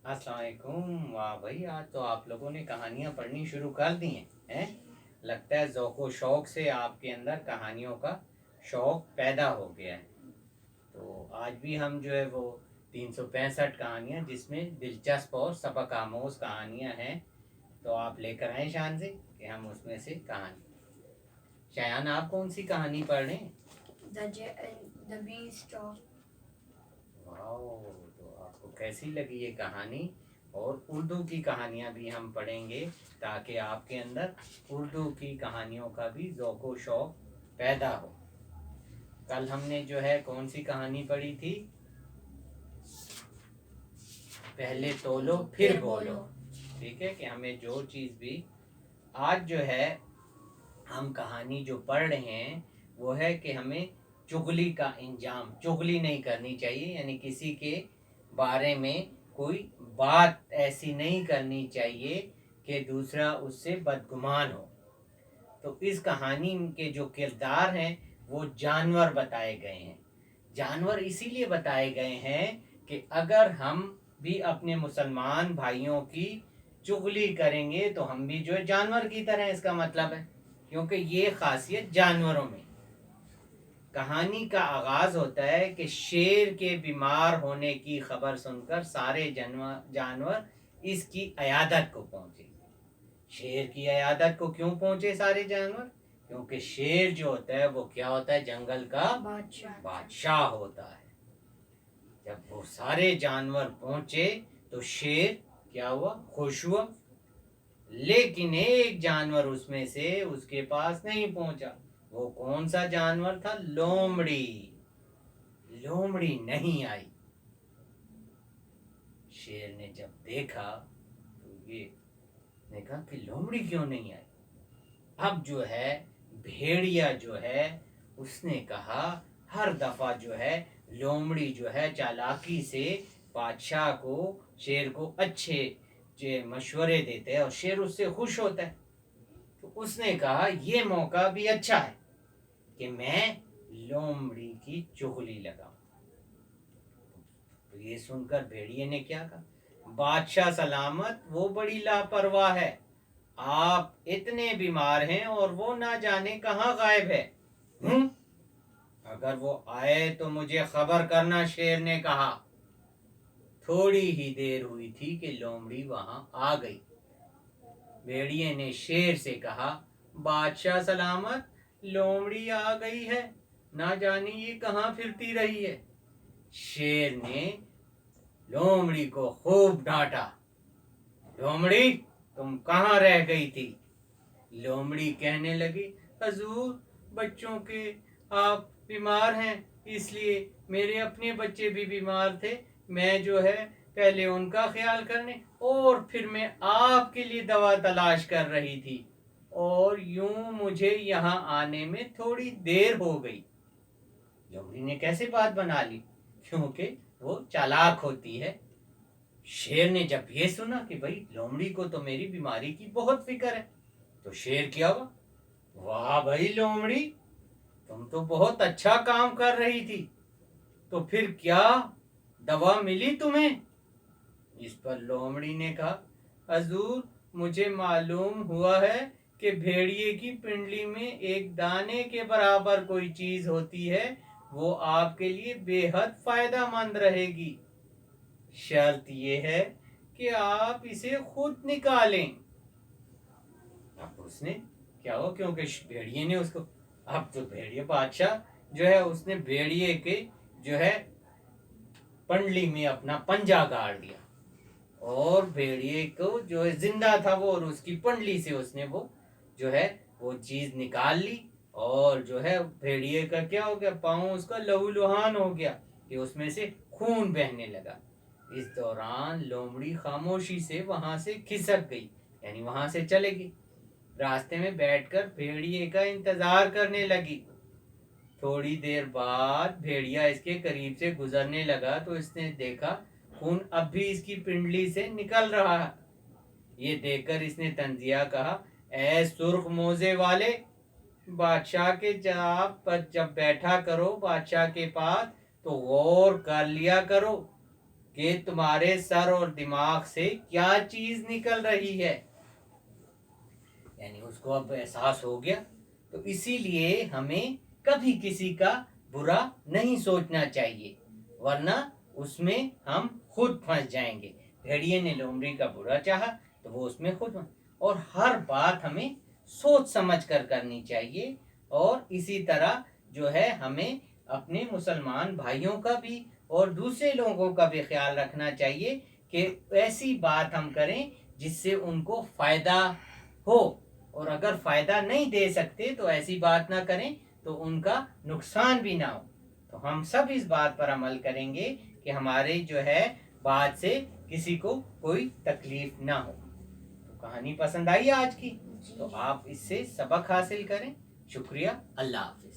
अस्सलाम वालेकुम। वाह भाई, आज तो आप लोगों ने कहानियां पढ़नी शुरू कर दी हैं। लगता है ज़ौक़ शौक़ से आपके अंदर कहानियों का शौक़ पैदा हो गया है। तो आज भी हम जो है वो 365 कहानियां जिसमें दिलचस्प और सबक आमोज कहानियां हैं, तो आप लेकर आए शान से कि हम उसमें से कहानी। शायान, आप कौन सी कहानी पढ़ रहे हैं? The Beast of वाओ, तो आपको कैसी लगी ये कहानी? और उर्दू की कहानियाँ भी हम पढ़ेंगे ताकि आपके अंदर उर्दू की कहानियों का भी ज़ौक़ शौक़ पैदा हो। कल हमने जो है कौन सी कहानी पढ़ी थी? पहले तोलो फिर बोलो। ठीक है कि हमें जो चीज़ भी आज जो है हम कहानी जो पढ़ रहे हैं वो है कि हमें चुगली का इंजाम, चुगली नहीं करनी चाहिए, यानी किसी के बारे में कोई बात ऐसी नहीं करनी चाहिए कि दूसरा उससे बदगुमान हो। तो इस कहानी के जो किरदार हैं वो जानवर बताए गए हैं। जानवर इसीलिए बताए गए हैं कि अगर हम भी अपने मुसलमान भाइयों की चुगली करेंगे तो हम भी जो है जानवर की तरह, इसका मतलब है, क्योंकि ये खासियत जानवरों में। कहानी का आगाज होता है कि शेर के बीमार होने की खबर सुनकर सारे जानवर इसकी अयादत को पहुंचे। शेर की अयादत को क्यों पहुंचे सारे जानवर? क्योंकि शेर जो होता है वो क्या होता है? जंगल का बादशाह होता है। जब वो सारे जानवर पहुंचे तो शेर क्या हुआ? खुश हुआ। लेकिन एक जानवर उसमें से उसके पास नहीं पहुंचा। वो कौन सा जानवर था? लोमड़ी। लोमड़ी नहीं आई। शेर ने जब देखा तो ये ने कहा कि लोमड़ी क्यों नहीं आई। अब जो है भेड़िया जो है उसने कहा, हर दफा जो है लोमड़ी जो है चालाकी से बादशाह को, शेर को अच्छे जो मशवरे देते हैं और शेर उससे खुश होता है। तो उसने कहा ये मौका भी अच्छा है कि मैं लोमड़ी की चुगली लगाऊं। तो ये सुनकर भेड़िए ने क्या कहा, बादशाह सलामत, वो बड़ी लापरवाह है। आप इतने बीमार हैं और वो ना जाने कहाँ गायब है। अगर वो आए तो मुझे खबर करना, शेर ने कहा। थोड़ी ही देर हुई थी कि लोमड़ी वहां आ गई। भेड़िए ने शेर से कहा, बादशाह सलामत, लोमड़ी आ गई है, ना जाने ये कहाँ फिरती रही है। शेर ने लोमड़ी को खूब डांटा। लोमड़ी, तुम कहाँ रह गई थी? लोमड़ी कहने लगी, हजूर, बच्चों के आप बीमार हैं, इसलिए मेरे अपने बच्चे भी बीमार थे। मैं जो है पहले उनका ख्याल करने और फिर मैं आपके लिए दवा तलाश कर रही थी, और यूं मुझे यहाँ आने में थोड़ी देर हो गई। लोमड़ी ने कैसे बात बना ली? क्योंकि वो चालाक होती है। शेर ने जब ये सुना कि भाई लोमड़ी को तो मेरी बीमारी की बहुत फिक्र है, तो शेर क्या हुआ, वाह भाई लोमड़ी, तुम तो बहुत अच्छा काम कर रही थी, तो फिर क्या दवा मिली तुम्हें? इस पर लोमड़ी ने कहा, हजूर, मुझे मालूम हुआ है कि भेड़िए की पिंडली में एक दाने के बराबर कोई चीज होती है, वो आपके लिए बेहद फायदेमंद रहेगी। शर्त यह है कि आप इसे खुद निकालें। अब उसने क्या हो, क्योंकि भेड़िए ने उसको, अब तो भेड़िए बादशाह जो है उसने भेड़िए के जो है पंडली में अपना पंजा गाड़ दिया और भेड़िए को जो है जिंदा था वो, और उसकी पंडली से उसने वो जो है वो चीज निकाल ली। और जो है भेड़िए का क्या हो गया, पाँव उसका लहूलुहान हो गया कि उसमें से खून बहने लगा। इस दौरान लोमड़ी खामोशी से वहां से खिसक गई, यानी वहां से चलेगी। रास्ते में बैठकर भेड़िए का इंतजार करने लगी। थोड़ी देर बाद भेड़िया इसके करीब से गुजरने लगा तो इसने देखा खून अब भी इसकी पिंडली से निकल रहा है। ये देखकर इसने तंजिया कहा, ऐ सुर्ख मोजे वाले, बादशाह के जब बैठा करो बादशाह के पास तो गौर कर लिया करो کہ تمہارے سر اور دماغ سے کیا چیز نکل رہی ہے. یعنی اس کو اب احساس ہو گیا. تو اسی لیے ہمیں کبھی کسی کا برا نہیں سوچنا چاہیے، ورنہ اس میں ہم خود پھنس جائیں گے. بھیڑیے نے لومڑی کا برا چاہا تو وہ اس میں خود اور ہر بات ہمیں سوچ سمجھ کر کرنی چاہیے. اور اسی طرح جو ہے ہمیں اپنے مسلمان بھائیوں کا بھی اور دوسرے لوگوں کا بھی خیال رکھنا چاہیے کہ ایسی بات ہم کریں جس سے ان کو فائدہ ہو، اور اگر فائدہ نہیں دے سکتے تو ایسی بات نہ کریں تو ان کا نقصان بھی نہ ہو. تو ہم سب اس بات پر عمل کریں گے کہ ہمارے جو ہے بات سے کسی کو کوئی تکلیف نہ ہو. تو کہانی پسند آئی آج کی؟ تو آپ اس سے سبق حاصل کریں. شکریہ. اللہ حافظ.